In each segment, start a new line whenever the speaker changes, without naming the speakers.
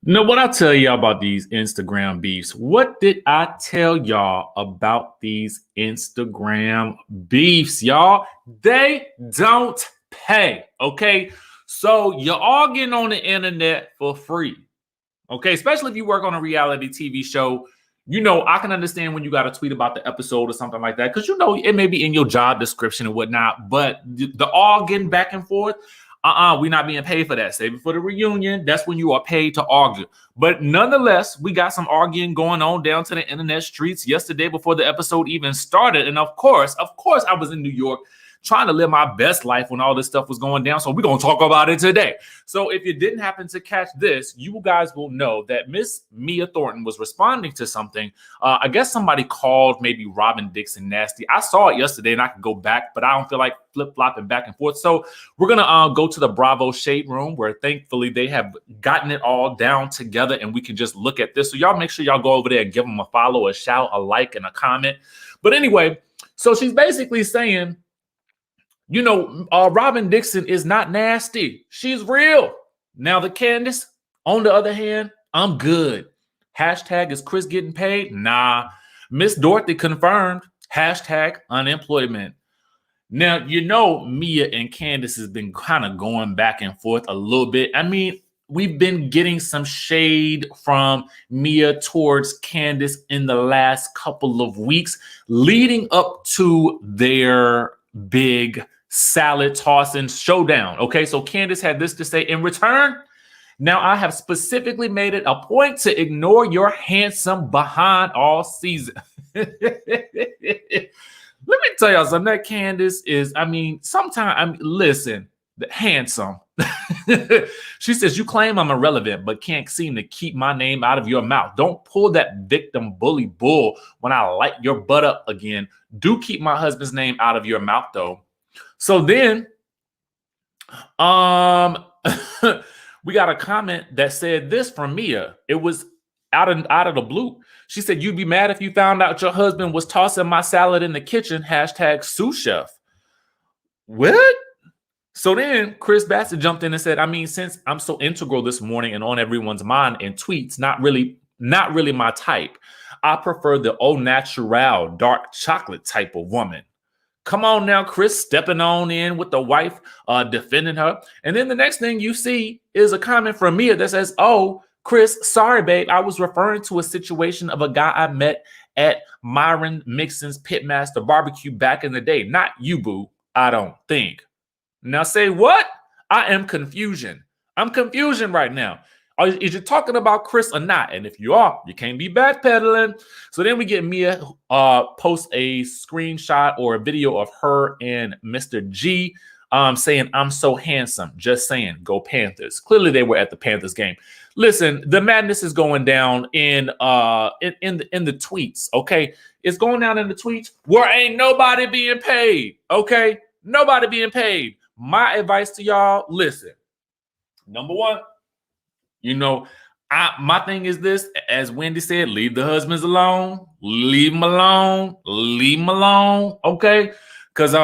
Now, what I tell y'all about these Instagram beefs? What did I tell y'all about these Instagram beefs, y'all? They don't pay, okay? So you're all getting on the internet for free, okay? Especially if you work on a reality TV show. You know, I can understand when you got to tweet about the episode or something like that, because you know it may be in your job description and whatnot, but the all getting back and forth, we're not being paid for that. Save it for the reunion. That's when you are paid to argue. But nonetheless, we got some arguing going on down to the internet streets yesterday before the episode even started. And of course, I was in New York trying to live my best life when all this stuff was going down. So we're going to talk about it today. So if you didn't happen to catch this, you guys will know that Miss Mia Thornton was responding to something. I guess somebody called maybe Robin Dixon nasty. I saw it yesterday and I could go back, but I don't feel like flip-flopping back and forth. So we're going to go to the Bravo Shade Room, where thankfully they have gotten it all down together and we can just look at this. So y'all make sure y'all go over there and give them a follow, a shout, a like, and a comment. But anyway, so she's basically saying, you know, Robin Dixon is not nasty. She's real. Now, the Candiace, on the other hand, I'm good. Hashtag, is Chris getting paid? Nah. Miss Dorothy confirmed. Hashtag unemployment. Now, you know, Mia and Candiace has been kind of going back and forth a little bit. I mean, we've been getting some shade from Mia towards Candiace in the last couple of weeks, leading up to their big salad tossing showdown. Okay, so Candiace had this to say in return. Now, I have specifically made it a point to ignore your handsome behind all season. Let me tell y'all something. That Candiace is, I mean, sometimes, listen, handsome. She says, you claim I'm irrelevant, but can't seem to keep my name out of your mouth. Don't pull that victim bully bull when I light your butt up again. Do keep my husband's name out of your mouth, though. So then, we got a comment that said this from Mia. It was out of the blue. She said, you'd be mad if you found out your husband was tossing my salad in the kitchen. Hashtag sous chef. What? So then Chris Bassett jumped in and said, I mean, since I'm so integral this morning and on everyone's mind in tweets, not really my type. I prefer the au naturel, dark chocolate type of woman. Come on now, Chris, stepping on in with the wife, defending her. And then the next thing you see is a comment from Mia that says, oh, Chris, sorry, babe. I was referring to a situation of a guy I met at Myron Mixon's Pitmaster Barbecue back in the day. Not you, boo, I don't think. Now say what? I am confusion. I'm confusion right now. Is you talking about Chris or not? And if you are, you can't be backpedaling. So then we get Mia post a screenshot or a video of her and Mr. G saying, I'm so handsome. Just saying, go Panthers. Clearly they were at the Panthers game. Listen, the madness is going down in the tweets, okay? It's going down in the tweets where ain't nobody being paid, okay? Nobody being paid. My advice to y'all, listen. Number one, you know, my thing is this, as Wendy said, leave the husbands alone, leave them alone, okay? Because,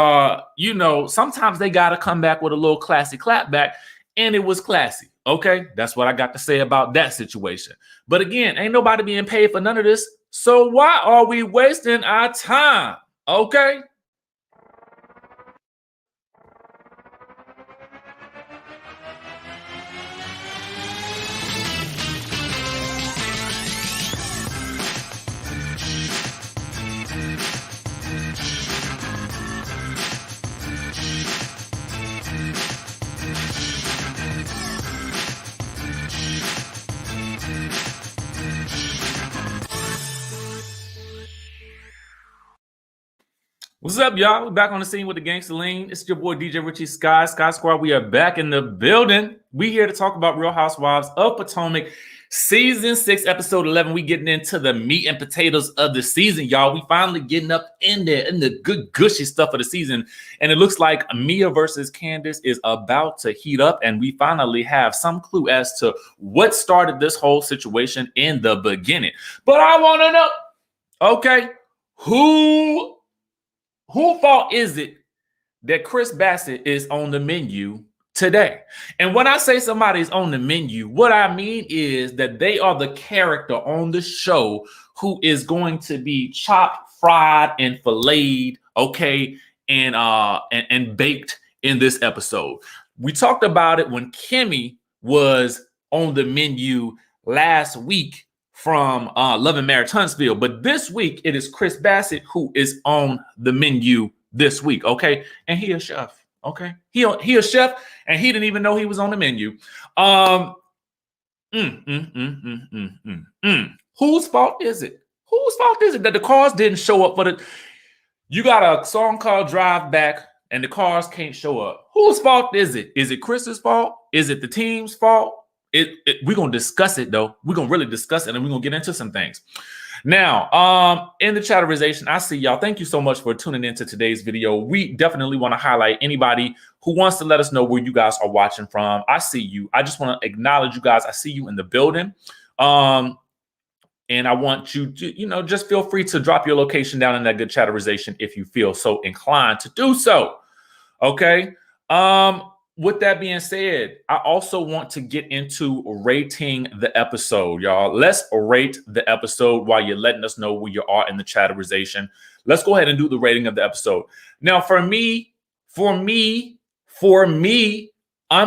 you know, sometimes they got to come back with a little classy clapback, and it was classy, okay? That's what I got to say about that situation. But again, ain't nobody being paid for none of this, so why are we wasting our time, okay? What's up, y'all? We're back on the scene with the Gangsta Lean. It's your boy DJ Richie Skye, Skye Squad. We are back in the building. We here to talk about Real Housewives of Potomac, season 6, episode 11. We getting into the meat and potatoes of the season, y'all. We finally getting up in there in the good gushy stuff of the season, and it looks like Mia versus Candiace is about to heat up, and we finally have some clue as to what started this whole situation in the beginning. But I want to know, okay, who fault is it that Chris Bassett is on the menu today. And when I say somebody's on the menu, what I mean is that they are the character on the show who is going to be chopped, fried, and filleted, okay, and baked in this episode. We talked about it when Kimmy was on the menu last week from Love and Marriage Huntsville, but this week it is Chris Bassett who is on the menu this week, okay? And he a chef. Okay, he a chef, and he didn't even know he was on the menu. Whose fault is it? Whose fault is it that the cars didn't show up for the? You got a song called Drive Back, and the cars can't show up. Whose fault is it? Is it Chris's fault? Is it the team's fault? We're gonna discuss it though. We're gonna really discuss it, and we're gonna get into some things. Now, in the chatterization, I see y'all. Thank you so much for tuning into today's video. We definitely want to highlight anybody who wants to let us know where you guys are watching from. I see you. I just want to acknowledge you guys. I see you in the building. And I want you to, just feel free to drop your location down in that good chatterization if you feel so inclined to do so. Okay. With that being said, I also want to get into rating the episode, y'all. Let's rate the episode while you're letting us know where you are in the chatterization. Let's go ahead and do the rating of the episode. Now, for me, I'm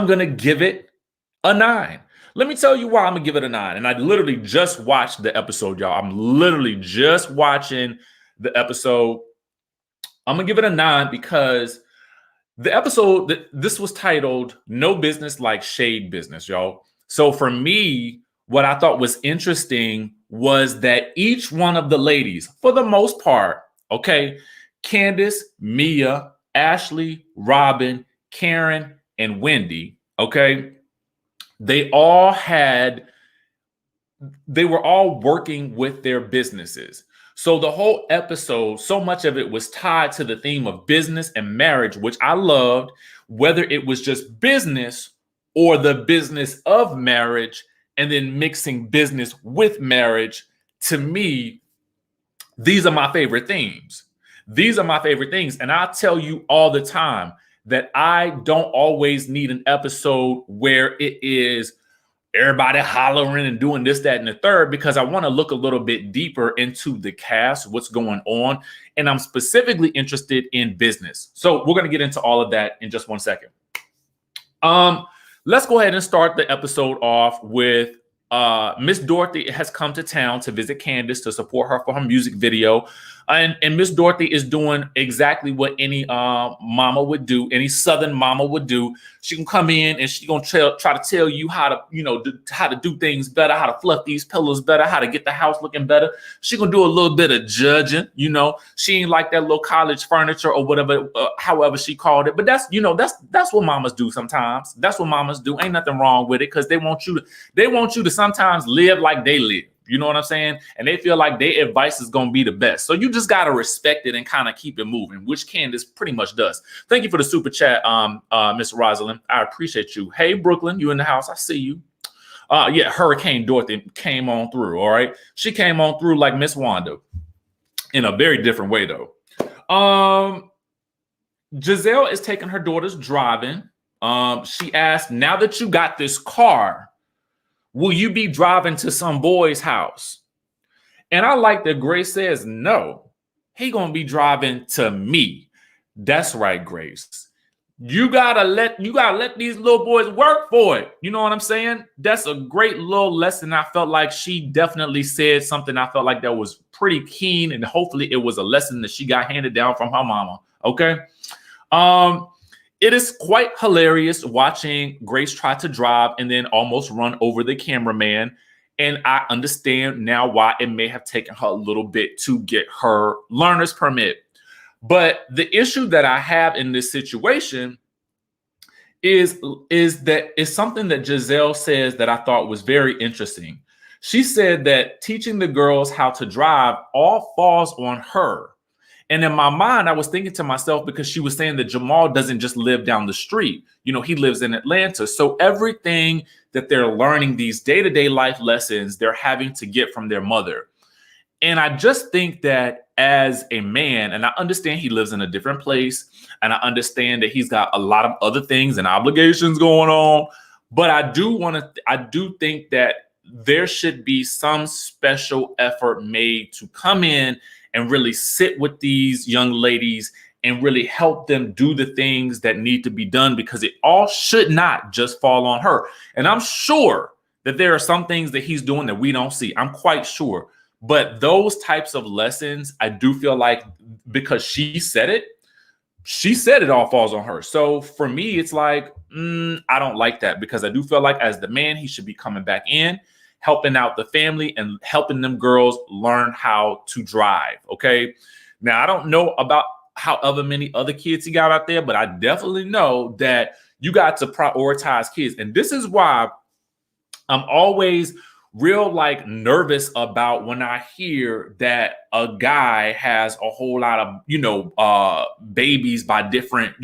going to give it a 9. Let me tell you why I'm going to give it a 9. And I literally just watched the episode, y'all. I'm literally just watching the episode. I'm going to give it a 9 because the episode, this was titled No Business Like Shade Business, y'all. So for me, what I thought was interesting was that each one of the ladies, for the most part, okay, Candiace, Mia, Ashley, Robin, Karen, and Wendy, okay, they were all working with their businesses. So the whole episode, so much of it was tied to the theme of business and marriage, which I loved, whether it was just business or the business of marriage, and then mixing business with marriage. To me, these are my favorite themes. These are my favorite things. And I tell you all the time that I don't always need an episode where it is everybody hollering and doing this, that, and the third, because I want to look a little bit deeper into the cast, what's going on. And I'm specifically interested in business. So we're going to get into all of that in just one second. Let's go ahead and start the episode off with Miss Dorothy has come to town to visit Candiace to support her for her music video. And Miss Dorothy is doing exactly what any mama would do, any Southern mama would do. She can come in and she's gonna try to tell you how to, how to do things better, how to fluff these pillows better, how to get the house looking better. She gonna do a little bit of judging. She ain't like that little college furniture or whatever, however she called it. But that's what mamas do sometimes. That's what mamas do. Ain't nothing wrong with it because they want you to sometimes live like they live. You know what I'm saying? And they feel like their advice is going to be the best. So you just got to respect it and kind of keep it moving, which Candiace pretty much does. Thank you for the super chat, Miss Rosalind. I appreciate you. Hey, Brooklyn, you in the house. I see you. Yeah, Hurricane Dorothy came on through, all right? She came on through like Miss Wanda in a very different way, though. Giselle is taking her daughters driving. She asked, now that you got this car, will you be driving to some boy's house? And I like that Grace says, no, he gonna be driving to me. That's right, Grace. You gotta let these little boys work for it. You know what I'm saying? That's a great little lesson. I felt like she definitely said something I felt like that was pretty keen, and hopefully it was a lesson that she got handed down from her mama. Okay. It is quite hilarious watching Grace try to drive and then almost run over the cameraman. And I understand now why it may have taken her a little bit to get her learner's permit. But the issue that I have in this situation is something that Giselle says that I thought was very interesting. She said that teaching the girls how to drive all falls on her. And in my mind, I was thinking to myself, because she was saying that Jamal doesn't just live down the street. He lives in Atlanta. So everything that they're learning, these day-to-day life lessons, they're having to get from their mother. And I just think that as a man, and I understand he lives in a different place, and I understand that he's got a lot of other things and obligations going on, but I do think that there should be some special effort made to come in and really sit with these young ladies and really help them do the things that need to be done, because it all should not just fall on her. And I'm sure that there are some things that he's doing that we don't see. I'm quite sure. But those types of lessons, I do feel like, because she said it all falls on her. So for me, it's like, I don't like that, because I do feel like as the man, he should be coming back in, helping out the family and helping them girls learn how to drive. Okay. Now, I don't know about however many other kids he got out there, but I definitely know that you got to prioritize kids. And this is why I'm always real nervous about when I hear that a guy has a whole lot of, babies by different,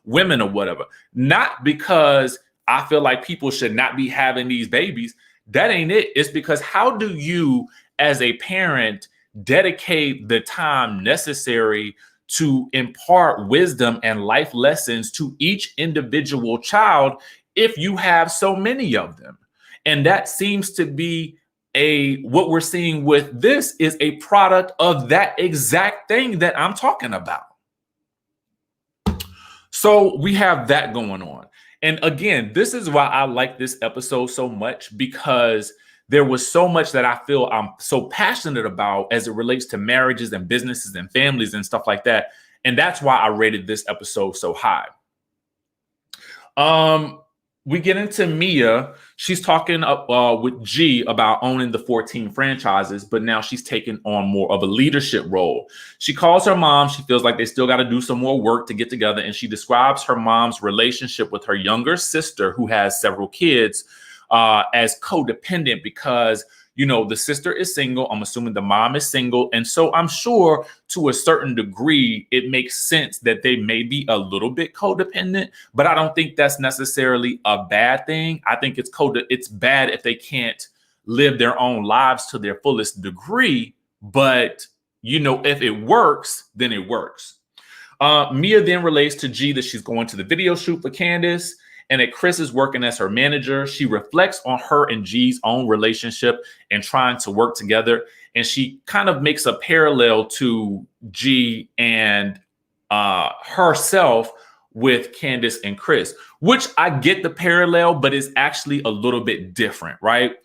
women or whatever. Not because I feel like people should not be having these babies. That ain't it. It's because how do you, as a parent, dedicate the time necessary to impart wisdom and life lessons to each individual child if you have so many of them? And that seems to be what we're seeing with this is a product of that exact thing that I'm talking about. So we have that going on. And again, this is why I like this episode so much, because there was so much that I feel I'm so passionate about as it relates to marriages and businesses and families and stuff like that. And that's why I rated this episode so high. We get into Mia. She's talking with G about owning the 14 franchises, but now she's taking on more of a leadership role. She calls her mom. She feels like they still got to do some more work to get together. And she describes her mom's relationship with her younger sister, who has several kids, as codependent, because the sister is single. I'm assuming the mom is single. And so I'm sure to a certain degree, it makes sense that they may be a little bit codependent, but I don't think that's necessarily a bad thing. I think it's bad if they can't live their own lives to their fullest degree. But, if it works, then it works. Mia then relates to G that she's going to the video shoot for Candiace, and that Chris is working as her manager. She reflects on her and G's own relationship and trying to work together. And she kind of makes a parallel to G and herself with Candiace and Chris, which I get the parallel, but it's actually a little bit different, right?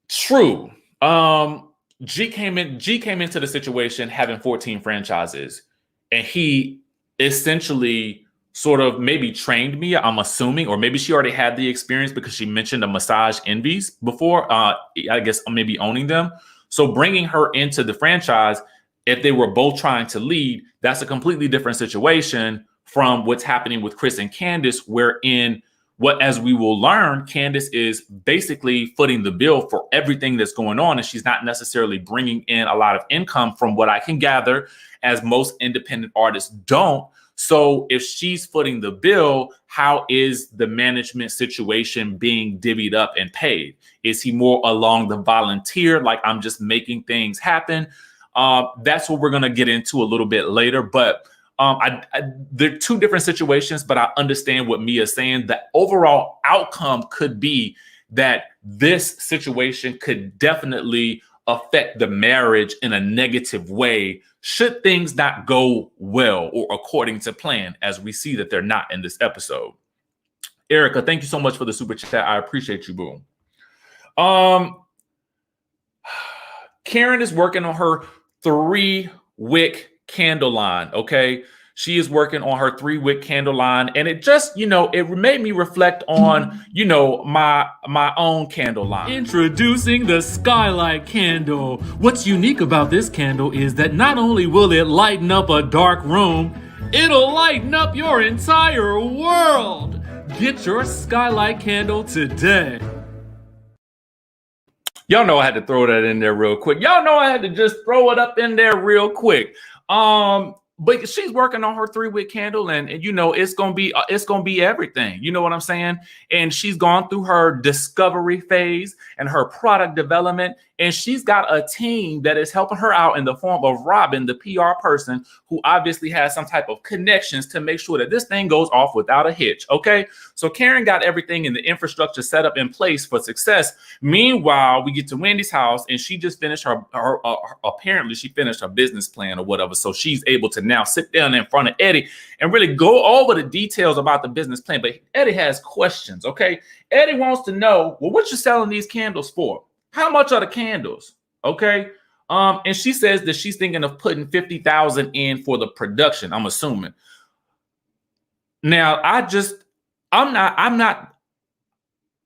True. G came into the situation having 14 franchises, and he essentially sort of maybe trained me, I'm assuming, or maybe she already had the experience because she mentioned the massage envies before, I guess maybe owning them. So bringing her into the franchise, if they were both trying to lead, that's a completely different situation from what's happening with Chris and Candiace, wherein as we will learn, Candiace is basically footing the bill for everything that's going on, and she's not necessarily bringing in a lot of income from what I can gather, as most independent artists don't. So if she's footing the bill, how is the management situation being divvied up and paid? Is he more along the volunteer, like I'm just making things happen? That's what we're going to get into a little bit later. But they're two different situations, but I understand what Mia's saying. The overall outcome could be that this situation could definitely affect the marriage in a negative way should things not go well or according to plan, as we see that they're not in this episode. Erica, thank you so much for the super chat. I appreciate you, boo. Karen is working on her 3-wick candle line, okay? She is working on her 3-wick candle line, and it just, it made me reflect on, my own candle line.
Introducing the Skylight Candle. What's unique about this candle is that not only will it lighten up a dark room, it'll lighten up your entire world. Get your Skylight Candle today.
Y'all know I had to throw that in there real quick. Y'all know I had to just throw it up in there real quick. But she's working on her 3-wick candle, and it's gonna be everything. You know what I'm saying? And she's gone through her discovery phase and her product development, And she's got a team that is helping her out in the form of Robin, the PR person, who obviously has some type of connections to make sure that this thing goes off without a hitch. Okay. So Karen got everything in the infrastructure set up in place for success. Meanwhile, we get to Wendy's house and she just finished her apparently she finished her business plan or whatever. So she's able to now sit down in front of Eddie and really go over the details about the business plan. But Eddie has questions. Okay. Eddie wants to know, well, what you selling these candles for? How much are the candles? Okay. And she says that she's thinking of putting 50,000 in for the production, I'm assuming. Now, I'm not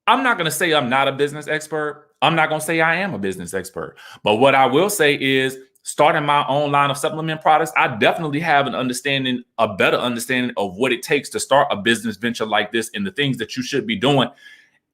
going to say I'm not a business expert. I'm not going to say I am a business expert. But what I will say is, starting my own line of supplement products, I definitely have a better understanding of what it takes to start a business venture like this and the things that you should be doing.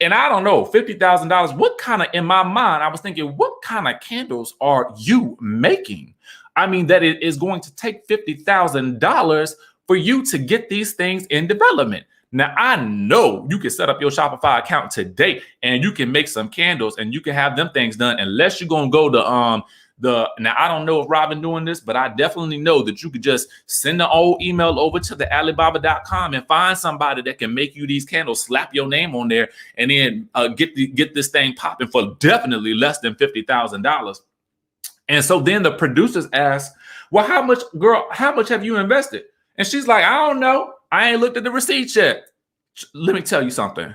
And I don't know, $50,000, in my mind, I was thinking, what kind of candles are you making? I mean, that it is going to take $50,000 for you to get these things in development. Now, I know you can set up your Shopify account today and you can make some candles and you can have them things done, unless you're going to go to now, I don't know if Robin doing this, but I definitely know that you could just send the old email over to the Alibaba.com and find somebody that can make you these candles, slap your name on there, and then get this thing popping for definitely less than $50,000. And so then the producers ask, well, how much have you invested? And she's like, I don't know. I ain't looked at the receipts yet. Let me tell you something.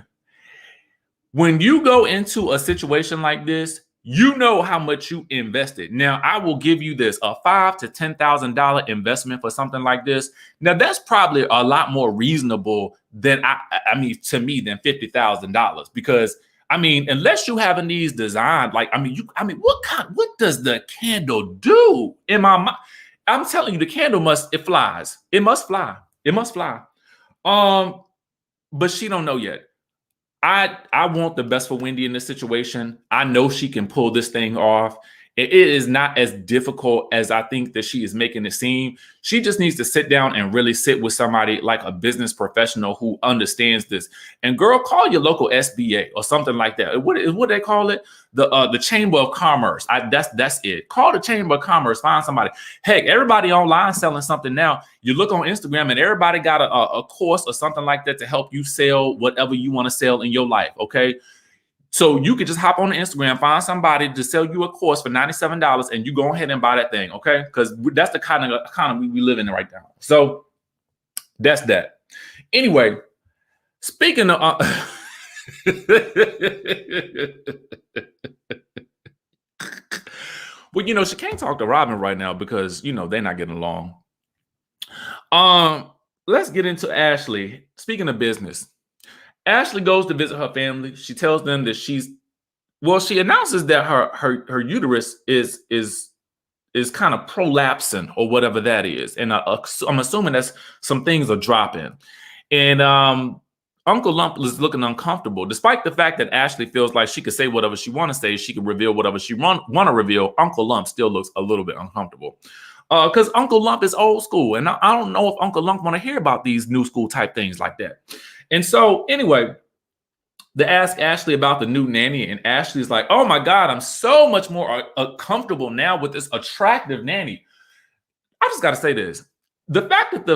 When you go into a situation like this, you know how much you invested. Now, I will give you this, a $5,000 to $10,000 investment for something like this. Now, that's probably a lot more reasonable than to me than $50,000, because unless you having these designed, what does the candle do? In my mind, I'm telling you, the candle it flies. It must fly. It must fly. But she don't know yet. I want the best for Wendy in this situation. I know she can pull this thing off. It is not as difficult as I think that she is making it seem. She just needs to sit down and really sit with somebody like a business professional who understands this. And girl, call your local SBA or something like that. What they call it? The Chamber of Commerce. That's it. Call the Chamber of Commerce. Find somebody. Heck, everybody online selling something now. You look on Instagram and everybody got a course or something like that to help you sell whatever you want to sell in your life. Okay. So you could just hop on Instagram, find somebody to sell you a course for $97, and you go ahead and buy that thing, okay? Because that's the kind of economy we live in right now. So that's that. Anyway, speaking of... well, she can't talk to Robin right now because, they're not getting along. Let's get into Ashley. Speaking of business, Ashley goes to visit her family. She tells them that she announces that her uterus is kind of prolapsing or whatever that is. And I'm assuming that's some things are dropping. And Uncle Lump is looking uncomfortable, despite the fact that Ashley feels like she could say whatever she want to say. She can reveal whatever she want to reveal. Uncle Lump still looks a little bit uncomfortable. Because Uncle Lump is old school. And I don't know if Uncle Lump want to hear about these new school type things like that. And so anyway, they ask Ashley about the new nanny, and Ashley's like, oh my God, I'm so much more comfortable now with this attractive nanny. I just got to say this. The fact that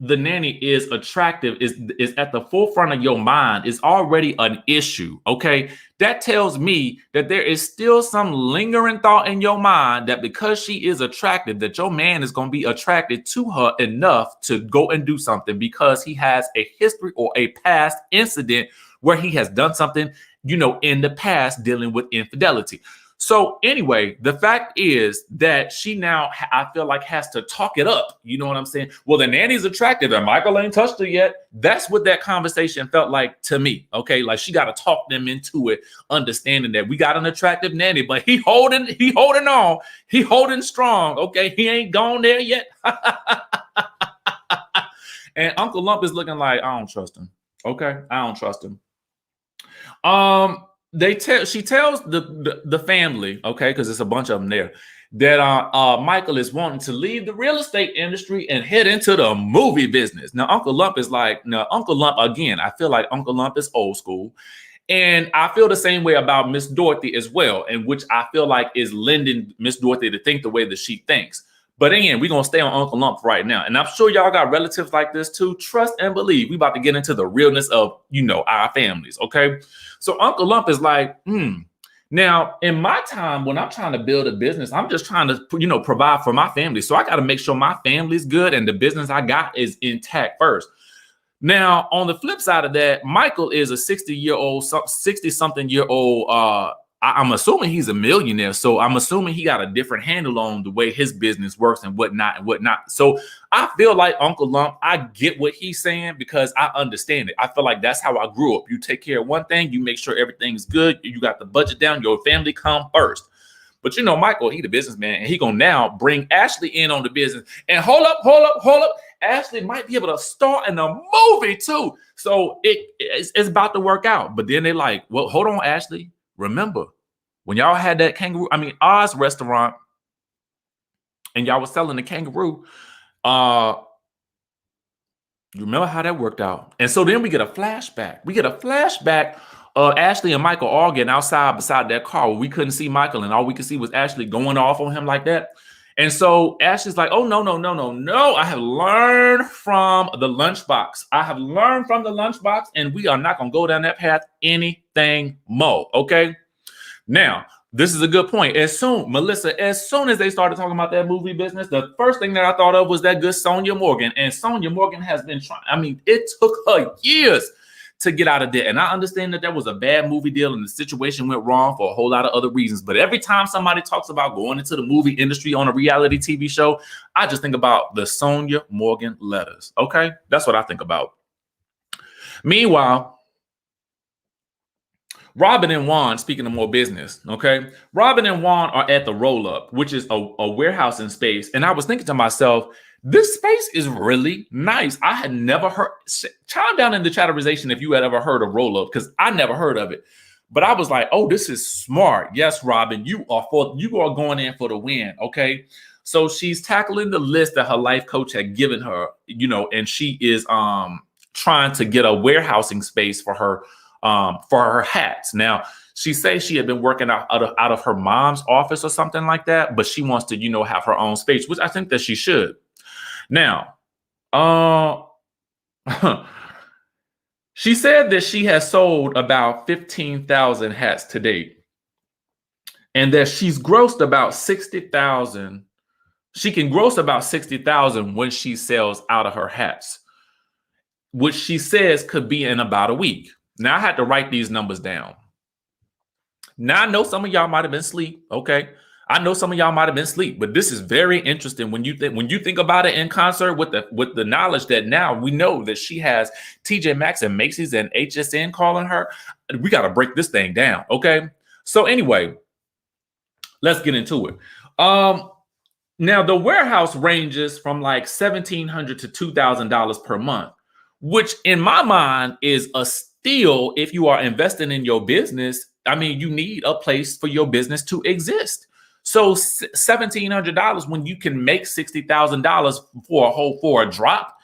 the nanny is attractive is at the forefront of your mind is already an issue, okay? That tells me that there is still some lingering thought in your mind that because she is attractive, that your man is going to be attracted to her enough to go and do something because he has a history or a past incident where he has done something, in the past dealing with infidelity. So anyway, the fact is that she now, I feel like, has to talk it up. You know what I'm saying? Well, the nanny's attractive and Michael ain't touched her yet. That's what that conversation felt like to me. Okay. Like she got to talk them into it, understanding that we got an attractive nanny, but he holding on. He holding strong. Okay. He ain't gone there yet. And Uncle Lump is looking like, I don't trust him. Okay. I don't trust him. She tells the family, okay, because it's a bunch of them there, that Michael is wanting to leave the real estate industry and head into the movie business. Now, Uncle Lump is like, again, I feel like Uncle Lump is old school. And I feel the same way about Miss Dorothy as well, and which I feel like is lending Miss Dorothy to think the way that she thinks. But again, we're going to stay on Uncle Lump right now. And I'm sure y'all got relatives like this too. Trust and believe. We about to get into the realness of, our families, okay? So Uncle Lump is like, Now, in my time, when I'm trying to build a business, I'm just trying to, provide for my family. So I got to make sure my family's good and the business I got is intact first. Now, on the flip side of that, Michael is a 60-something-year-old. I'm assuming he's a millionaire. So I'm assuming he got a different handle on the way his business works and whatnot. So I feel like Uncle Lump, I get what he's saying because I understand it. I feel like that's how I grew up. You take care of one thing, you make sure everything's good. You got the budget down, your family come first. But Michael, he the businessman, and he gonna now bring Ashley in on the business. And hold up. Ashley might be able to star in a movie too. So it's about to work out. But then they like, well, hold on, Ashley. Remember, when y'all had that Oz restaurant, and y'all was selling the kangaroo, you remember how that worked out? And so then we get a flashback. Of Ashley and Michael all getting outside beside that car where we couldn't see Michael, and all we could see was Ashley going off on him like that. And so Ashley's like, oh, no. I have learned from the lunchbox. And we are not going to go down that path anything more. Okay. Now, this is a good point. Melissa, as soon as they started talking about that movie business, the first thing that I thought of was that good Sonia Morgan. And Sonia Morgan has been trying. It took her years to get out of debt. And I understand that was a bad movie deal and the situation went wrong for a whole lot of other reasons. But every time somebody talks about going into the movie industry on a reality TV show, I just think about the Sonia Morgan letters. Okay. That's what I think about. Meanwhile, Robin and Juan, speaking of more business, okay? Robin and Juan are at the Roll-Up, which is a warehouse in space. And I was thinking to myself, this space is really nice. I had never heard, chime down in the chatterization if you had ever heard of Roll-Up, because I never heard of it. But I was like, oh, this is smart. Yes, Robin, you are going in for the win, okay? So she's tackling the list that her life coach had given her, and she is trying to get a warehousing space for her hats. Now, she says she had been working out of her mom's office or something like that, but she wants to, have her own space, which I think that she should. Now, she said that she has sold about 15,000 hats to date, and that she's grossed about 60,000. She can gross about 60,000 when she sells out of her hats, which she says could be in about a week. Now, I had to write these numbers down. Now, I know some of y'all might have been asleep. Okay. I know some of y'all might have been asleep, but this is very interesting when you think about it in concert with the knowledge that now we know that she has TJ Maxx and Macy's and HSN calling her. We got to break this thing down. Okay. So anyway, let's get into it. Now the warehouse ranges from like $1,700 to $2,000 per month, which in my mind is a steal if you are investing in your business. I mean, you need a place for your business to exist. So $1,700 when you can make $60,000 for a drop,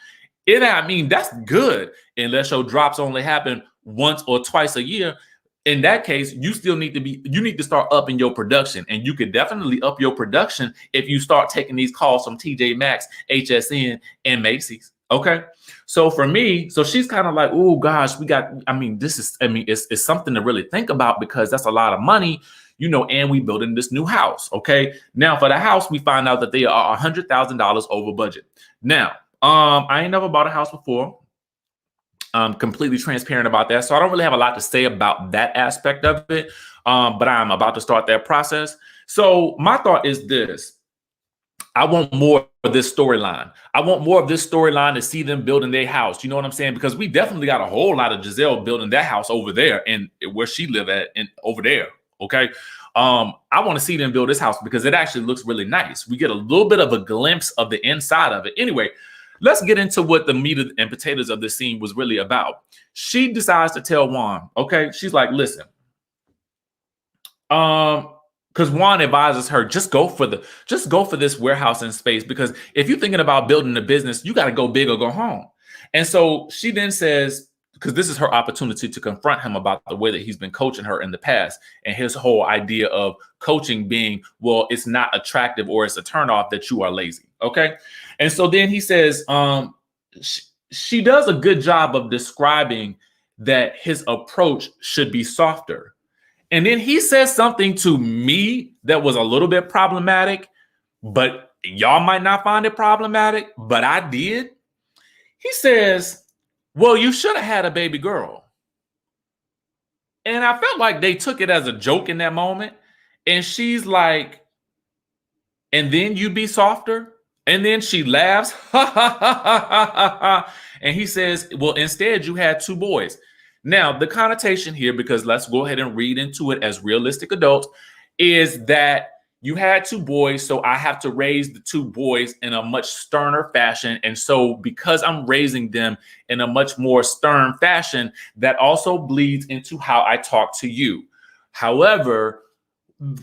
that's good. Unless your drops only happen once or twice a year. In that case, you need to start upping your production, and you could definitely up your production if you start taking these calls from TJ Maxx, HSN, and Macy's. Okay. So for me, she's kind of like, oh gosh, it's something to really think about because that's a lot of money, and we building this new house. Okay. Now for the house, we find out that they are $100,000 over budget. Now, I ain't never bought a house before. I'm completely transparent about that. So I don't really have a lot to say about that aspect of it. But I'm about to start that process. So my thought is this. I want more of this storyline. I want more of this storyline to see them building their house. You know what I'm saying? Because we definitely got a whole lot of Giselle building that house over there and where she live at and over there. Okay. I want to see them build this house because it actually looks really nice. We get a little bit of a glimpse of the inside of it. Anyway, let's get into what the meat and potatoes of this scene was really about. She decides to tell Juan, okay, she's like, listen, because Juan advises her, just go for this warehouse in space, because if you're thinking about building a business, you got to go big or go home. And so she then says, because this is her opportunity to confront him about the way that he's been coaching her in the past, and his whole idea of coaching being, well, it's not attractive or it's a turnoff that you are lazy. Okay. And so then he says, she does a good job of describing that his approach should be softer. And then he says something to me that was a little bit problematic, but y'all might not find it problematic, but I did. He says, well, you should have had a baby girl. And I felt like they took it as a joke in that moment. And she's like, and then you be softer? And then she laughs. And he says, well, instead you had 2 boys. Now, the connotation here, because let's go ahead and read into it as realistic adults, is that you had 2 boys, so I have to raise the 2 boys in a much sterner fashion. And so because I'm raising them in a much more stern fashion, that also bleeds into how I talk to you. However,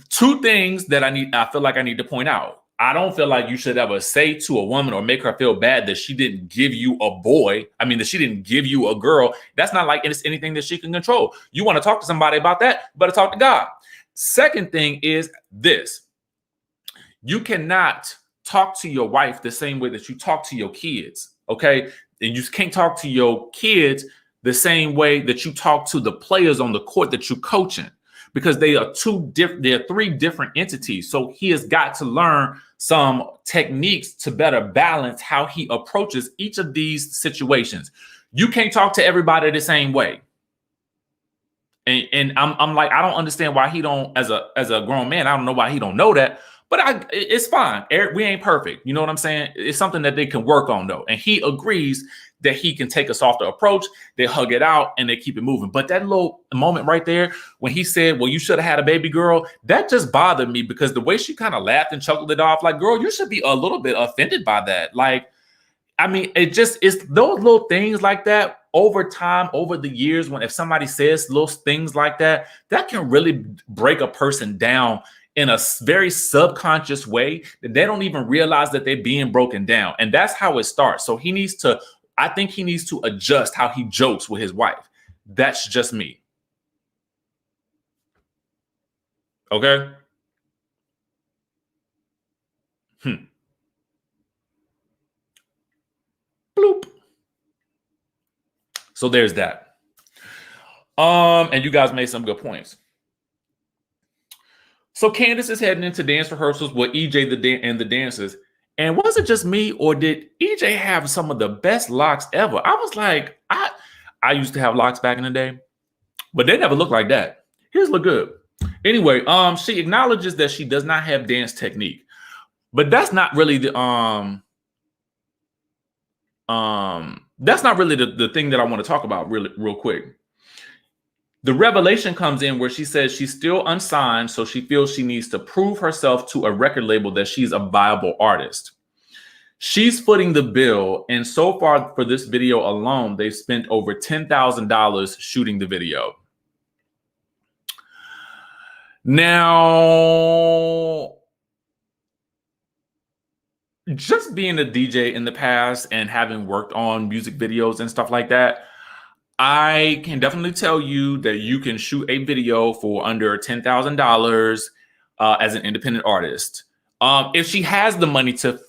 2 things that I feel like I need to point out. I don't feel like you should ever say to a woman or make her feel bad that she didn't give you a boy. I mean, that she didn't give you a girl. That's not like it's anything that she can control. You want to talk to somebody about that, you better talk to God. Second thing is this. You cannot talk to your wife the same way that you talk to your kids, okay? And you can't talk to your kids the same way that you talk to the players on the court that you're coaching, because they are 3 different entities. So he has got to learn some techniques to better balance how he approaches each of these situations. You can't talk to everybody the same way. And I'm like, I don't understand why he don't, as a grown man, I don't know why he don't know that, but it's fine. Eric, we ain't perfect. You know what I'm saying? It's something that they can work on though. And he agrees that he can take a softer approach. They hug it out and they keep it moving. But that little moment right there, when he said, well, you should have had a baby girl, that just bothered me, because the way she kind of laughed and chuckled it off, like, girl, you should be a little bit offended by that. Like, I mean, it's those little things like that over time, over the years, if somebody says little things like that, that can really break a person down in a very subconscious way that they don't even realize that they're being broken down. And that's how it starts. So I think he needs to adjust how he jokes with his wife. That's just me. Okay? Bloop. So there's that. And you guys made some good points. So Candiace is heading into dance rehearsals with EJ and the dancers. And was it just me, or did EJ have some of the best locks ever? I was like, I used to have locks back in the day, but they never looked like that. His look good. Anyway, she acknowledges that she does not have dance technique, but that's not really the thing that I want to talk about real quick. The revelation comes in where she says she's still unsigned, so she feels she needs to prove herself to a record label that she's a viable artist. She's footing the bill, and so far for this video alone, they've spent over $10,000 shooting the video. Now, just being a DJ in the past and having worked on music videos and stuff like that, I can definitely tell you that you can shoot a video for under $10,000 as an independent artist. If she has the money to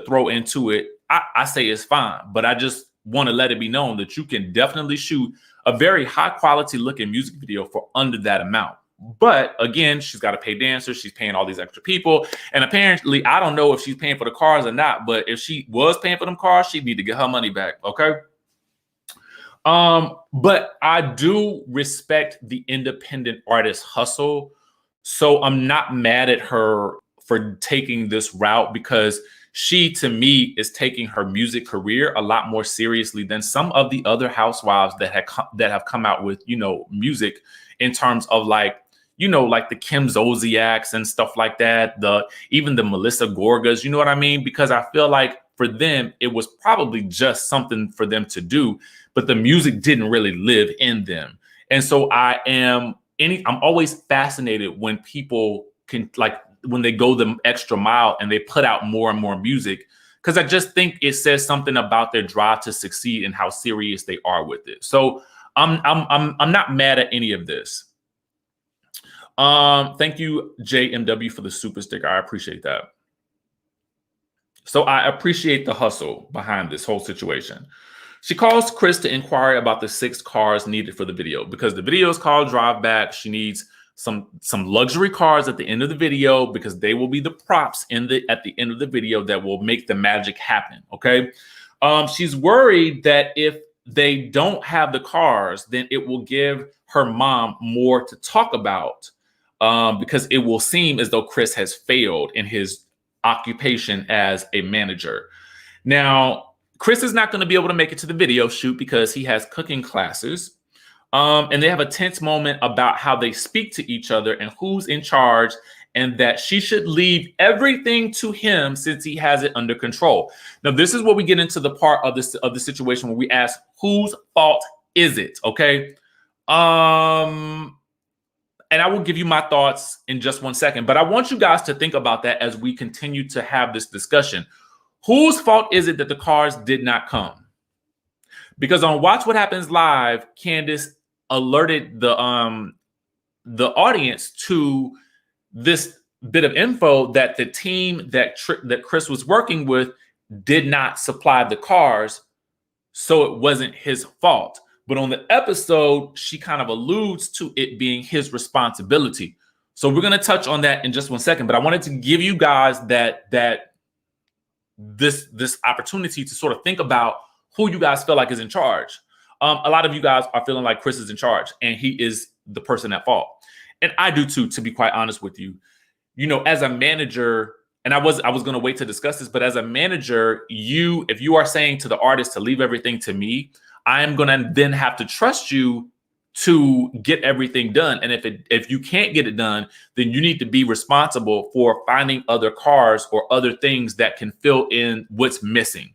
throw into it, I say it's fine. But I just want to let it be known that you can definitely shoot a very high quality looking music video for under that amount. But again, she's got to pay dancers. She's paying all these extra people. And apparently, I don't know if she's paying for the cars or not. But if she was paying for them cars, she'd need to get her money back. Okay. But I do respect the independent artist hustle. So I'm not mad at her for taking this route, because she, to me, is taking her music career a lot more seriously than some of the other housewives that have come out with, music, in terms of like the Kim Zolciaks and stuff like that. Even the Melissa Gorgas, you know what I mean? Because I feel like for them, it was probably just something for them to do, but the music didn't really live in them. And so I'm always fascinated when people can, like, when they go the extra mile and they put out more and more music because I just think it says something about their drive to succeed and how serious they are with it. So I'm not mad at any of this. Thank you, JMW, for the super sticker. I appreciate that. So I appreciate the hustle behind this whole situation. She calls Chris to inquire about the 6 cars needed for the video because the video is called Drive Back. She needs some luxury cars at the end of the video because they will be the props at the end of the video that will make the magic happen. Okay. She's worried that if they don't have the cars, then it will give her mom more to talk about because it will seem as though Chris has failed in his occupation as a manager. Now, Chris is not going to be able to make it to the video shoot because he has cooking classes. And they have a tense moment about how they speak to each other and who's in charge, and that she should leave everything to him since he has it under control. Now, this is where we get into the part of the situation where we ask, whose fault is it? Okay. And I will give you my thoughts in just one second, but I want you guys to think about that as we continue to have this discussion. Whose fault is it that the cars did not come? Because on Watch What Happens Live, Candiace alerted the audience to this bit of info that the team that Chris was working with did not supply the cars, so it wasn't his fault. But on the episode, she kind of alludes to it being his responsibility. So we're going to touch on that in just one second. But I wanted to give you guys this opportunity to sort of think about who you guys feel like is in charge. A lot of you guys are feeling like Chris is in charge and he is the person at fault. And I do too, to be quite honest with you. You know, as a manager, and I was going to wait to discuss this, but as a manager, if you are saying to the artist to leave everything to me, I am going to then have to trust you to get everything done. And if you can't get it done, then you need to be responsible for finding other cars or other things that can fill in what's missing.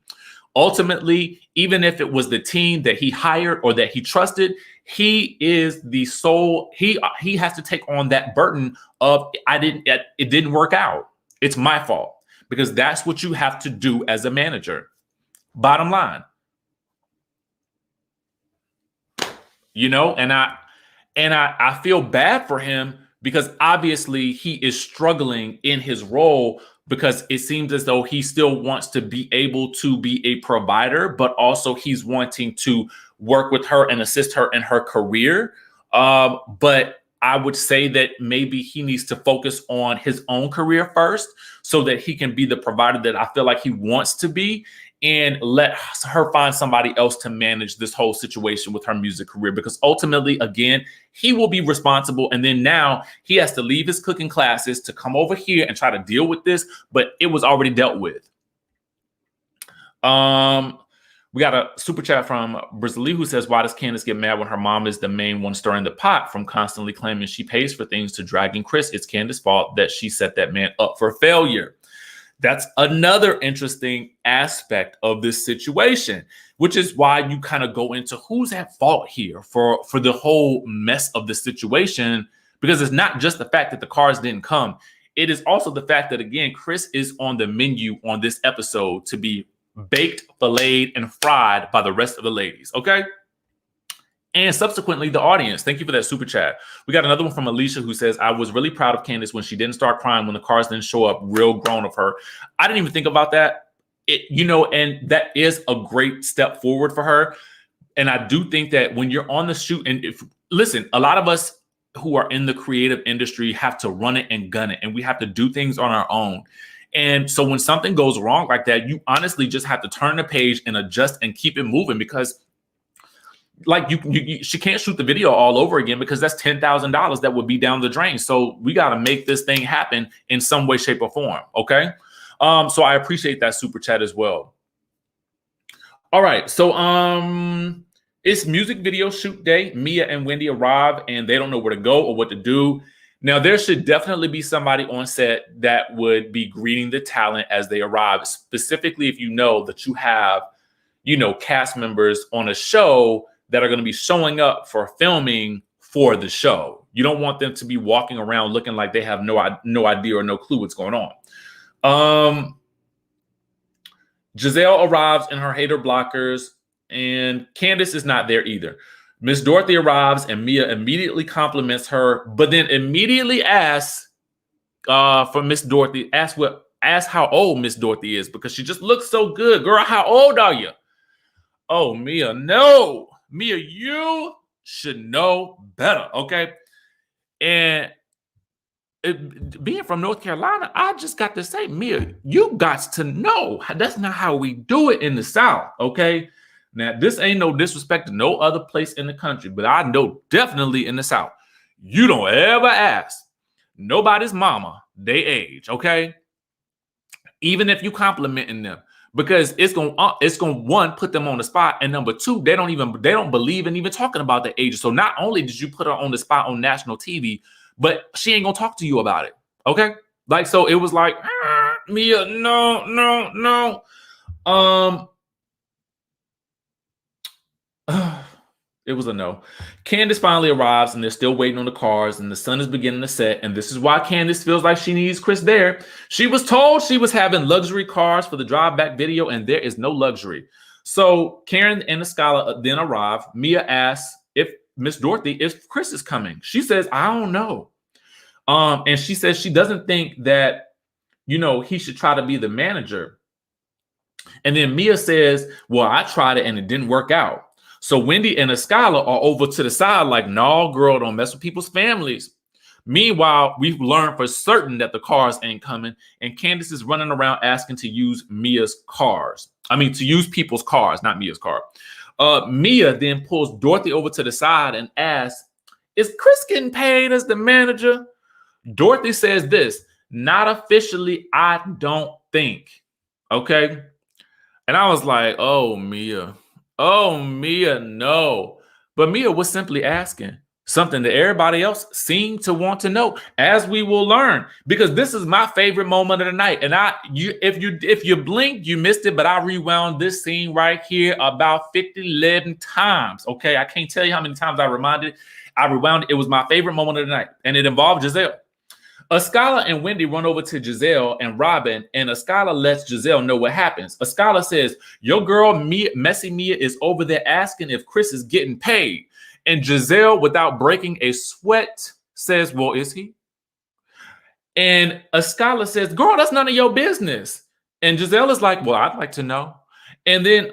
Ultimately, even if it was the team that he hired or that he trusted, he is the sole. He has to take on that burden of it didn't work out. It's my fault, because that's what you have to do as a manager. Bottom line. You know, and I feel bad for him because obviously he is struggling in his role, because it seems as though he still wants to be able to be a provider, but also he's wanting to work with her and assist her in her career. But I would say that maybe he needs to focus on his own career first so that he can be the provider that I feel like he wants to be, and let her find somebody else to manage this whole situation with her music career, because ultimately, again, he will be responsible. And then now he has to leave his cooking classes to come over here and try to deal with this, but it was already dealt with. We got a super chat from Brazili who says, why does Candiace get mad when her mom is the main one stirring the pot from constantly claiming she pays for things to dragging Chris? It's Candiace's fault that she set that man up for failure. That's another interesting aspect of this situation, which is why you kind of go into who's at fault here for the whole mess of the situation, because it's not just the fact that the cars didn't come. It is also the fact that, again, Chris is on the menu on this episode to be baked, filleted, and fried by the rest of the ladies. Okay. And subsequently, the audience. Thank you for that super chat. We got another one from Alicia who says, I was really proud of Candiace when she didn't start crying when the cars didn't show up. Real grown of her. I didn't even think about that. And that is a great step forward for her. And I do think that when you're on the shoot, and listen, a lot of us who are in the creative industry have to run it and gun it, and we have to do things on our own. And so when something goes wrong like that, you honestly just have to turn the page and adjust and keep it moving, because like she can't shoot the video all over again, because that's $10,000 that would be down the drain. So we got to make this thing happen in some way, shape, or form. Okay. So I appreciate that super chat as well. All right. So it's music video shoot day. Mia and Wendy arrive and they don't know where to go or what to do. Now, there should definitely be somebody on set that would be greeting the talent as they arrive, specifically if you know that you have, cast members on a show that are going to be showing up for filming for the show. You don't want them to be walking around looking like they have no idea or no clue what's going on. Giselle arrives in her hater blockers, and Candiace is not there either. Miss Dorothy arrives, and Mia immediately compliments her, but then immediately asks for Miss Dorothy, ask how old Miss Dorothy is, because she just looks so good. Girl, how old are you? Oh, Mia, no. Mia, you should know better, okay? And being from North Carolina, I just got to say, Mia, you got to know. That's not how we do it in the South, okay? Now, this ain't no disrespect to no other place in the country, but I know definitely in the South, you don't ever ask nobody's mama they age, okay? Even if you complimenting them, because it's gonna one, put them on the spot, and number two, they don't believe in even talking about their age. So not only did you put her on the spot on national TV, but she ain't gonna talk to you about it, okay? Like, so it was like, Mia, no. It was a no. Candiace finally arrives, and they're still waiting on the cars, and the sun is beginning to set. And this is why Candiace feels like she needs Chris there. She was told she was having luxury cars for the drive back video, and there is no luxury. So Karen and Escala then arrive. Mia asks if Miss Dorothy, if Chris is coming. She says, I don't know. And she says she doesn't think that, he should try to be the manager. And then Mia says, well, I tried it and it didn't work out. So Wendy and Escala are over to the side like, no, girl, don't mess with people's families. Meanwhile, we've learned for certain that the cars ain't coming, and Candiace is running around asking to use Mia's cars. I mean, to use people's cars, not Mia's car. Mia then pulls Dorothy over to the side and asks, is Chris getting paid as the manager? Dorothy says this, not officially, I don't think. Okay? And I was like, oh, Mia, no. But Mia was simply asking something that everybody else seemed to want to know, as we will learn, because this is my favorite moment of the night. And if you blinked, you missed it, but I rewound this scene right here about 11 times. Okay, I can't tell you how many times I rewound it. It was my favorite moment of the night, and it involved Giselle. Escala and Wendy run over to Giselle and Robin, and Escala lets Giselle know what happens. Escala says, your girl, Messy Mia, is over there asking if Chris is getting paid. And Giselle, without breaking a sweat, says, well, is he? And Escala says, girl, that's none of your business. And Giselle is like, well, I'd like to know. And then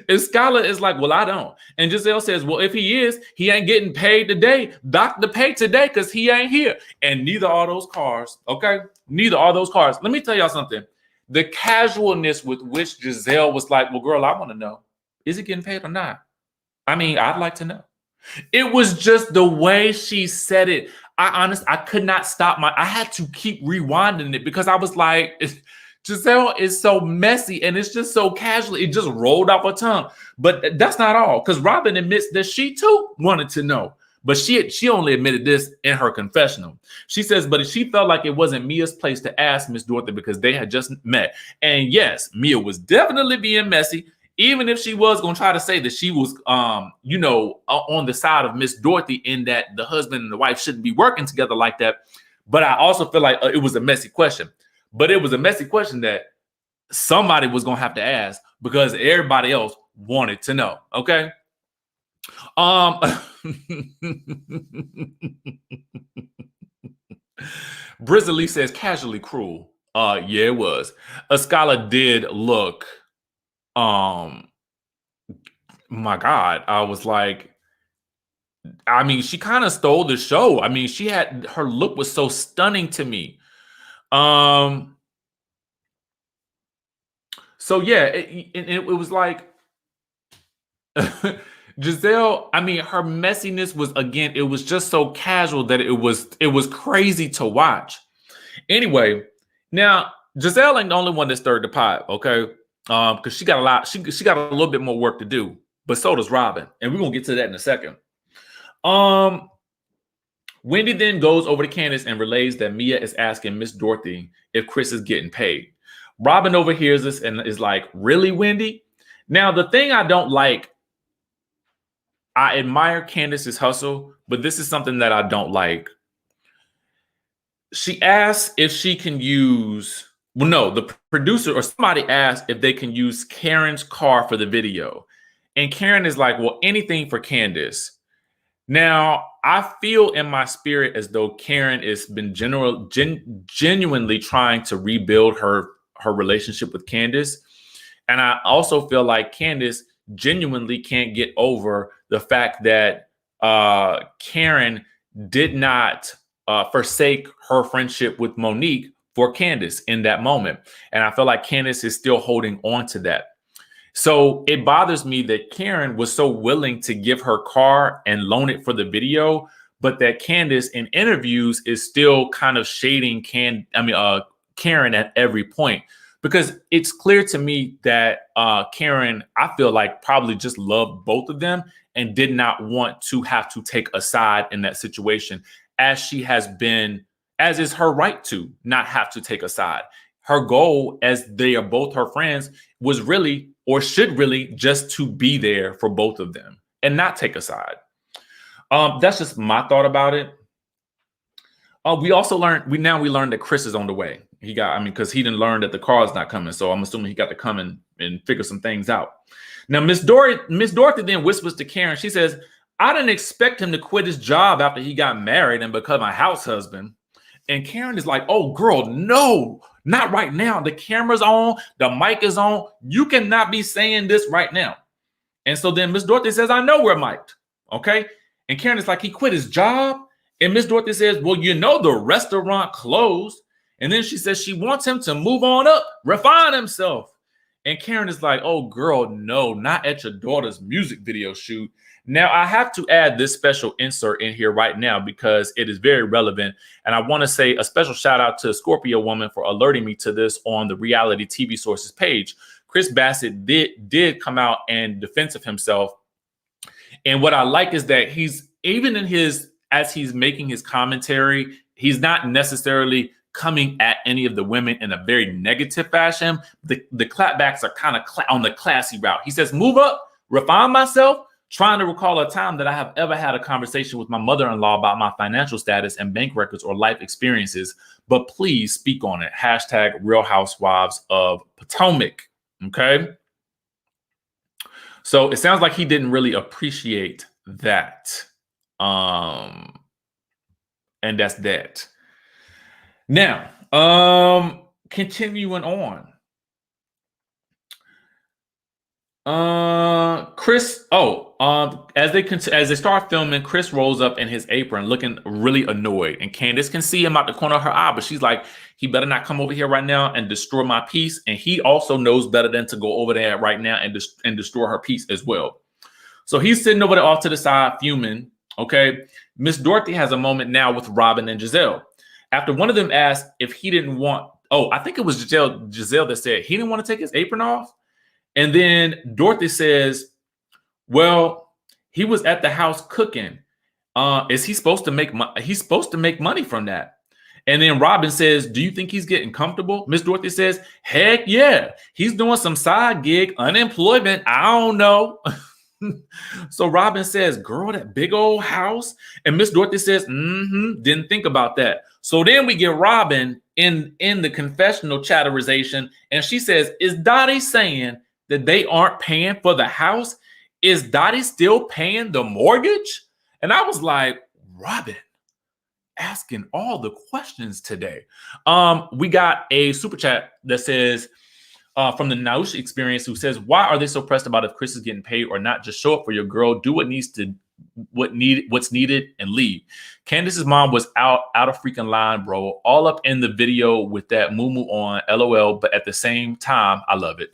Escala is like, well, I don't. And Giselle says, well, if he is, he ain't getting paid today. Dr. Pay today because he ain't here. And neither are those cars, okay? Neither are those cars. Let me tell y'all something. The casualness with which Giselle was like, well, girl, I want to know. Is he getting paid or not? I mean, I'd like to know. It was just the way she said it. I could not stop I had to keep rewinding it because I was like, Giselle is so messy and it's just so casual. It just rolled off her tongue. But that's not all, because Robin admits that she too wanted to know. But she only admitted this in her confessional. She says, but she felt like it wasn't Mia's place to ask Miss Dorothy because they had just met. And yes, Mia was definitely being messy, even if she was going to try to say that she was, on the side of Miss Dorothy in that the husband and the wife shouldn't be working together like that. But I also feel like it was a messy question. But it was a messy question that somebody was going to have to ask because everybody else wanted to know. Okay. Brizzly says casually cruel. Yeah, it was. Escala did look, my God, I was like, I mean, she kind of stole the show. I mean, her look was so stunning to me. So yeah, it was like Giselle, I mean, her messiness was, again, it was just so casual that it was crazy to watch. Anyway, now Giselle ain't the only one that stirred the pot, okay? Because she got a little bit more work to do, but so does Robin, and we're gonna get to that in a second. Wendy then goes over to Candiace and relays that Mia is asking Miss Dorothy if Chris is getting paid. Robin overhears this and is like, really, Wendy? Now, the thing I don't like, I admire Candiace's hustle, but this is something that I don't like. She asks if she can use well, no, the producer or somebody asked if they can use Karen's car for the video. And Karen is like, well, anything for Candiace. Now, I feel in my spirit as though Karen has been genuinely trying to rebuild her relationship with Candiace. And I also feel like Candiace genuinely can't get over the fact that Karen did not forsake her friendship with Monique for Candiace in that moment. And I feel like Candiace is still holding on to that. So it bothers me that Karen was so willing to give her car and loan it for the video, but that Candiace in interviews is still kind of shading Karen at every point. Because it's clear to me that Karen, I feel like, probably just loved both of them and did not want to have to take a side in that situation, as she has been, as is her right to not have to take a side. Her goal, as they are both her friends, was really, or should really, just to be there for both of them and not take a side. That's just my thought about it. We also learned, we learned that Chris is on the way. Because he didn't learn that the car is not coming. So I'm assuming he got to come and figure some things out. Now, Miss Dorothy then whispers to Karen. She says, I didn't expect him to quit his job after he got married and become a house husband. And Karen is like, oh, girl, no, not right now. The camera's on. The mic is on. You cannot be saying this right now. And so then Miss Dorothy says, I know we're mic'd. Okay. And Karen is like, he quit his job. And Miss Dorothy says, well, the restaurant closed. And then she says she wants him to move on up, refine himself. And Karen is like, oh, girl, no, not at your daughter's music video shoot. Now, I have to add this special insert in here right now because it is very relevant. And I want to say a special shout out to Scorpio Woman for alerting me to this on the Reality TV Sources page. Chris Bassett did come out and defense of himself. And what I like is that he's, even in as he's making his commentary, he's not necessarily coming at any of the women in a very negative fashion. The clapbacks are kind of on the classy route. He says, move up, refine myself, trying to recall a time that I have ever had a conversation with my mother-in-law about my financial status and bank records or life experiences, but please speak on it. # Real Housewives of Potomac. Okay. So it sounds like he didn't really appreciate that. And that's that. Now, continuing on. Chris, as they start filming, Chris rolls up in his apron looking really annoyed. And Candiace can see him out the corner of her eye, but she's like, he better not come over here right now and destroy my peace. And he also knows better than to go over there right now and destroy her peace as well. So he's sitting over there off to the side, fuming. Okay. Miss Dorothy has a moment now with Robin and Giselle. After one of them asked if he didn't want, I think it was Giselle that said he didn't want to take his apron off. And then Dorothy says, well, he was at the house cooking. Is he supposed to make money? He's supposed to make money from that. And then Robin says, do you think he's getting comfortable? Miss Dorothy says, heck yeah. He's doing some side gig, unemployment. I don't know. So Robin says, girl, that big old house. And Miss Dorothy says, didn't think about that. So then we get Robin in the confessional chatterization. And she says, is Dottie saying that they aren't paying for the house? Is Dottie still paying the mortgage? And I was like, Robin, asking all the questions today. We got a super chat that says, from the Naush experience, who says, why are they so pressed about if Chris is getting paid or not? Just show up for your girl, do what's needed and leave. Candiace's mom was out of freaking line, bro. All up in the video with that moo on, LOL. But at the same time, I love it.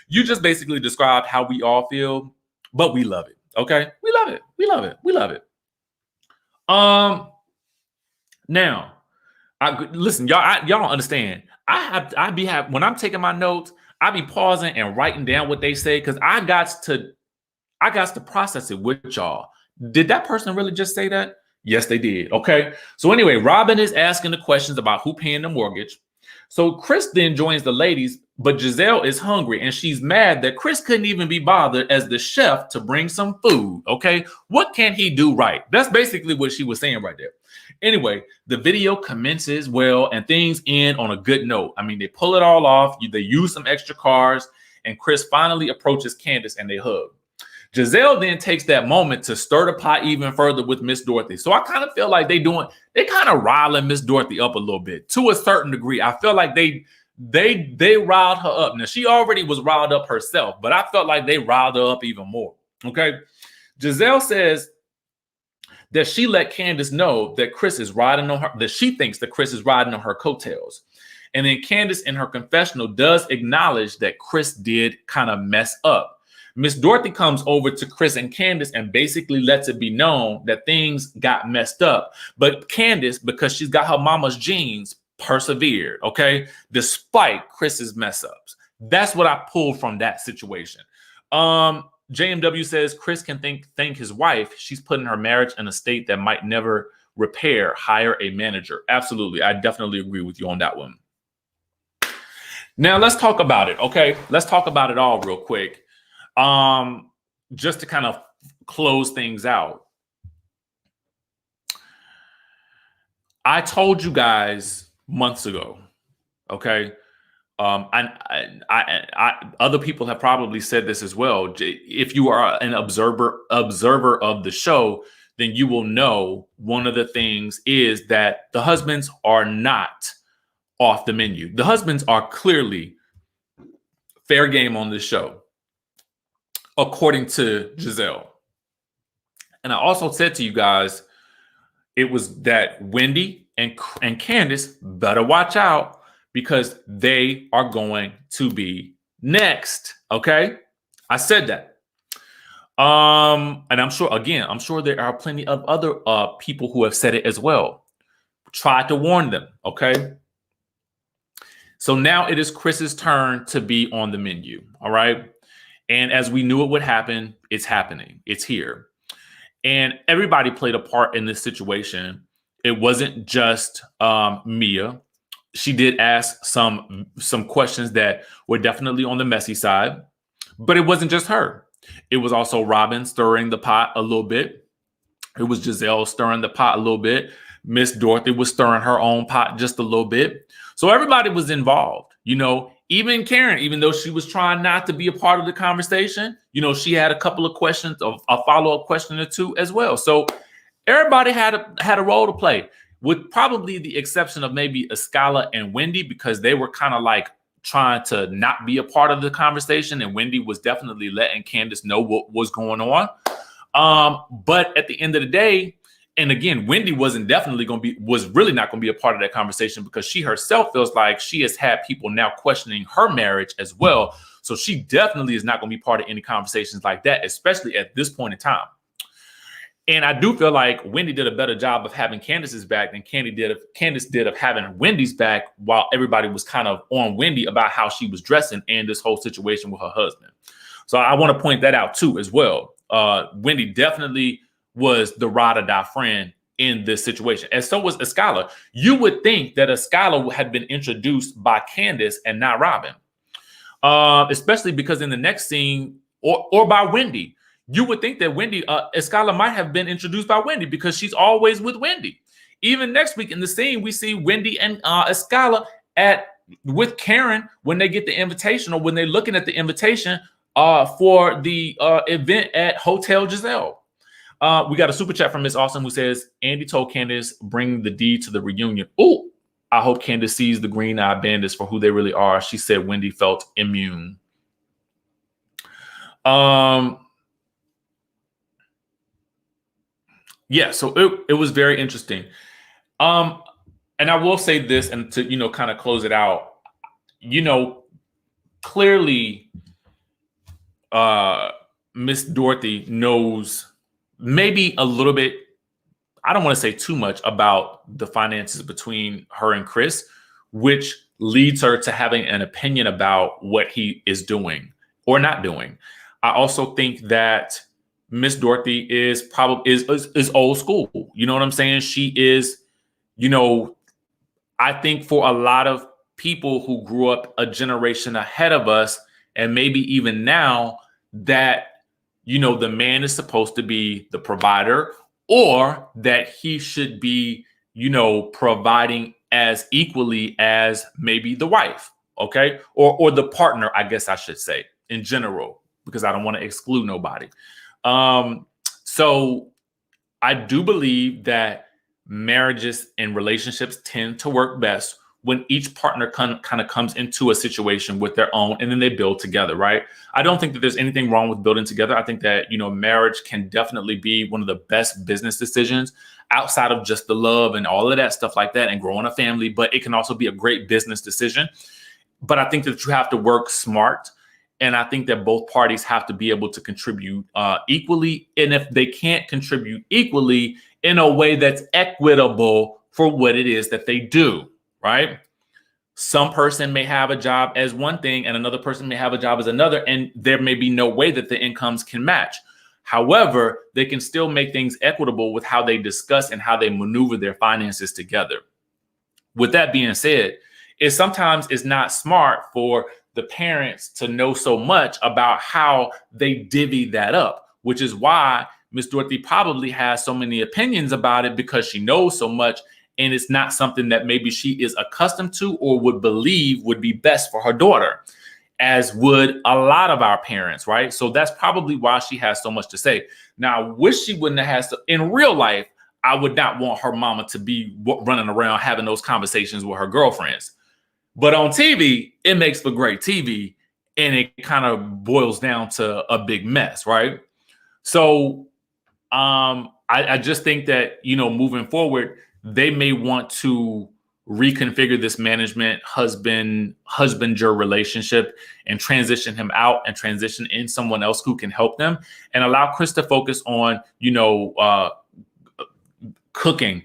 You just basically described how we all feel, but we love it. Okay, we love it. We love it. We love it. Now, listen, y'all don't understand. When I'm taking my notes, I be pausing and writing down what they say because I got to process it with y'all. Did that person really just say that? Yes, they did. Okay. So anyway, Robin is asking the questions about who paying the mortgage. So Chris then joins the ladies, but Giselle is hungry and she's mad that Chris couldn't even be bothered as the chef to bring some food. Okay. What can he do right? That's basically what she was saying right there. Anyway, the video commences well and things end on a good note. I mean, they pull it all off. They use some extra cars, and Chris finally approaches Candiace and they hug. Giselle then takes that moment to stir the pot even further with Miss Dorothy. So I kind of feel like they kind of riling Miss Dorothy up a little bit to a certain degree. I feel like they riled her up. Now, she already was riled up herself, but I felt like they riled her up even more. Okay. Giselle says that she let Candiace know that Chris is riding on her, that she thinks that Chris is riding on her coattails. And then Candiace in her confessional does acknowledge that Chris did kind of mess up. Miss Dorothy comes over to Chris and Candiace and basically lets it be known that things got messed up. But Candiace, because she's got her mama's genes, persevered, okay, despite Chris's mess ups. That's what I pulled from that situation. JMW says Chris can thank his wife. She's putting her marriage in a state that might never repair. Hire a manager. Absolutely. I definitely agree with you on that one. Now let's talk about it. Okay. Let's talk about it all real quick. Just to kind of close things out. I told you guys months ago, okay? And other people have probably said this as well. If you are an observer of the show, then you will know one of the things is that the husbands are not off the menu. The husbands are clearly fair game on this show, according to Giselle. And I also said to you guys, it was that Wendy and Candiace better watch out because they are going to be next. Okay. I said that. And I'm sure there are plenty of other people who have said it as well. Tried to warn them. Okay. So now it is Chris's turn to be on the menu. All right. And as we knew it would happen, it's happening. It's here. And everybody played a part in this situation. It wasn't just Mia. She did ask some questions that were definitely on the messy side, but it wasn't just her. It was also Robin stirring the pot a little bit. It was Giselle stirring the pot a little bit. Miss Dorothy was stirring her own pot just a little bit. So everybody was involved, you know. Even Karen, even though she was trying not to be a part of the conversation, you know, she had a couple of questions, a follow-up question or two as well. So everybody had a role to play, with probably the exception of maybe Escala and Wendy, because they were kind of like trying to not be a part of the conversation. And Wendy was definitely letting Candiace know what was going on. But at the end of the day, and again, Wendy was really not going to be a part of that conversation because she herself feels like she has had people now questioning her marriage as well. So she definitely is not going to be part of any conversations like that, especially at this point in time. And I do feel like Wendy did a better job of having Candiace's back than Candiace did of having Wendy's back, while everybody was kind of on Wendy about how she was dressing and this whole situation with her husband. So I want to point that out too as well. Wendy definitely was the ride or die friend in this situation. And so was Escala. You would think that Escala had been introduced by Candiace and not Robin. Especially because in the next scene, or by Wendy, you would think that Escala might have been introduced by Wendy because she's always with Wendy. Even next week in the scene, we see Wendy and Escala with Karen when they get the invitation, or when they're looking at the invitation for the event at Hotel Giselle. We got a super chat from Miss Austin who says, Andy told Candiace, bring the D to the reunion. Oh, I hope Candiace sees the green-eyed bandits for who they really are. She said Wendy felt immune. Yeah, so it was very interesting. And I will say this, and to, you know, kind of close it out, you know, clearly Miss Dorothy knows maybe a little bit, I don't want to say too much about the finances between her and Chris, which leads her to having an opinion about what he is doing or not doing. I also think that Miss Dorothy is probably is old school. You know what I'm saying? She is, you know, I think for a lot of people who grew up a generation ahead of us, and maybe even now, that, you know, the man is supposed to be the provider, or that he should be providing as equally as maybe the wife, okay? Or the partner, I guess I should say, in general, because I don't want to exclude nobody. So I do believe that marriages and relationships tend to work best when each partner kind of comes into a situation with their own, and then they build together, right? I don't think that there's anything wrong with building together. I think that, marriage can definitely be one of the best business decisions outside of just the love and all of that stuff like that and growing a family, but it can also be a great business decision. But I think that you have to work smart. And I think that both parties have to be able to contribute equally. And if they can't contribute equally, in a way that's equitable for what it is that they do, right? Some person may have a job as one thing and another person may have a job as another, and there may be no way that the incomes can match. However, they can still make things equitable with how they discuss and how they maneuver their finances together. With that being said, sometimes it's not smart for the parents to know so much about how they divvy that up, which is why Miss Dorothy probably has so many opinions about it, because she knows so much, and it's not something that maybe she is accustomed to or would believe would be best for her daughter, as would a lot of our parents, right? So that's probably why she has so much to say. Now, I wish she wouldn't have had to. In real life, I would not want her mama to be running around having those conversations with her girlfriends. But on TV, it makes for great TV, and it kind of boils down to a big mess, right? So I just think that, moving forward, they may want to reconfigure this management husbander relationship and transition him out and transition in someone else who can help them, and allow Chris to focus on, cooking,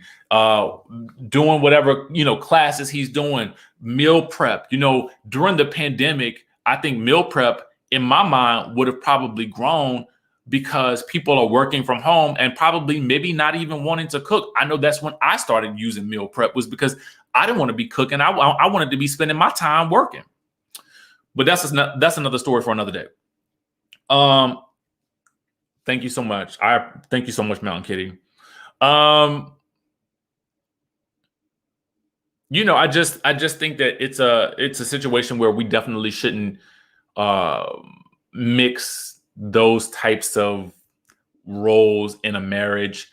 doing whatever, classes he's doing, meal prep. During the pandemic, I think meal prep in my mind would have probably grown, because people are working from home and probably maybe not even wanting to cook. I know that's when I started using meal prep, was because I didn't want to be cooking. I wanted to be spending my time working. But that's another story for another day. Thank you so much. Thank you so much, Mountain Kitty. I just think that it's a situation where we definitely shouldn't mix those types of roles in a marriage,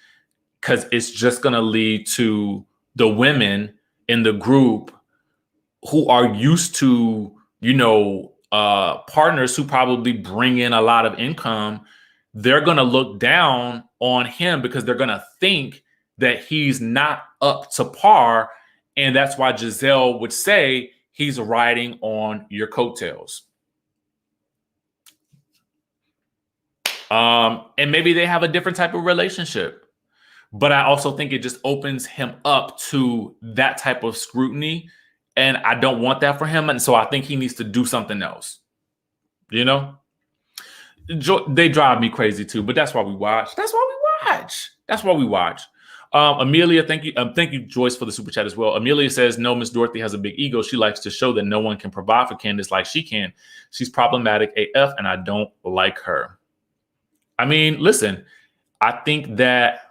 because it's just going to lead to the women in the group who are used to, partners who probably bring in a lot of income. They're going to look down on him because they're going to think that he's not up to par. And that's why Giselle would say he's riding on your coattails. And maybe they have a different type of relationship. But I also think it just opens him up to that type of scrutiny. And I don't want that for him. And so I think he needs to do something else. They drive me crazy too, but that's why we watch. Amelia, thank you, Joyce, for the super chat as well. Amelia says, no, Miss Dorothy has a big ego. She likes to show that no one can provide for Candiace like she can. She's problematic AF, and I don't like her. I mean, listen, I think that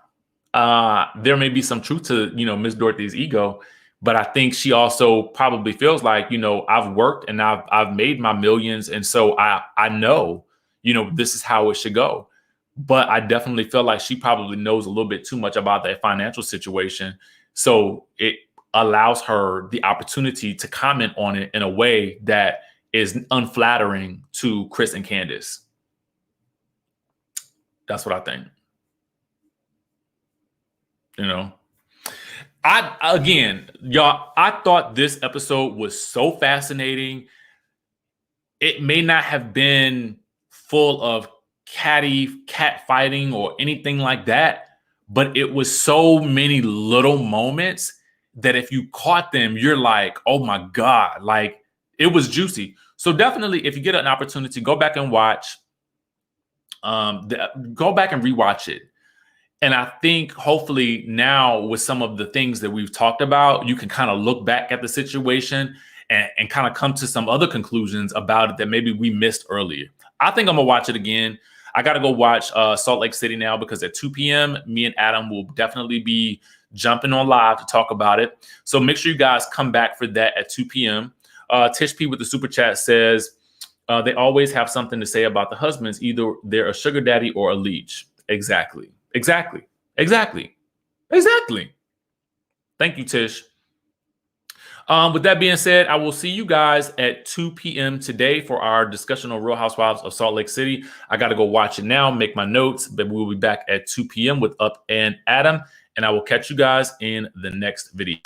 there may be some truth to, Miss Dorothy's ego, but I think she also probably feels like, I've worked and I've made my millions. And so I know, this is how it should go. But I definitely feel like she probably knows a little bit too much about that financial situation. So it allows her the opportunity to comment on it in a way that is unflattering to Chris and Candiace. That's what I think. I thought this episode was so fascinating. It may not have been full of cat fighting or anything like that, but it was so many little moments that if you caught them, you're like, oh my God, like it was juicy. So definitely, if you get an opportunity, go back and watch. Go back and rewatch it. And I think hopefully now with some of the things that we've talked about, you can kind of look back at the situation and kind of come to some other conclusions about it that maybe we missed earlier. I think I'm going to watch it again. I got to go watch Salt Lake City now, because at 2 p.m., me and Adam will definitely be jumping on live to talk about it. So make sure you guys come back for that at 2 p.m. Tish P with the super chat says, they always have something to say about the husbands. Either they're a sugar daddy or a leech. Exactly. Thank you, Tish. With that being said, I will see you guys at 2 p.m. today for our discussion on Real Housewives of Salt Lake City. I got to go watch it now, make my notes, but we'll be back at 2 p.m. with Up and Adam, and I will catch you guys in the next video.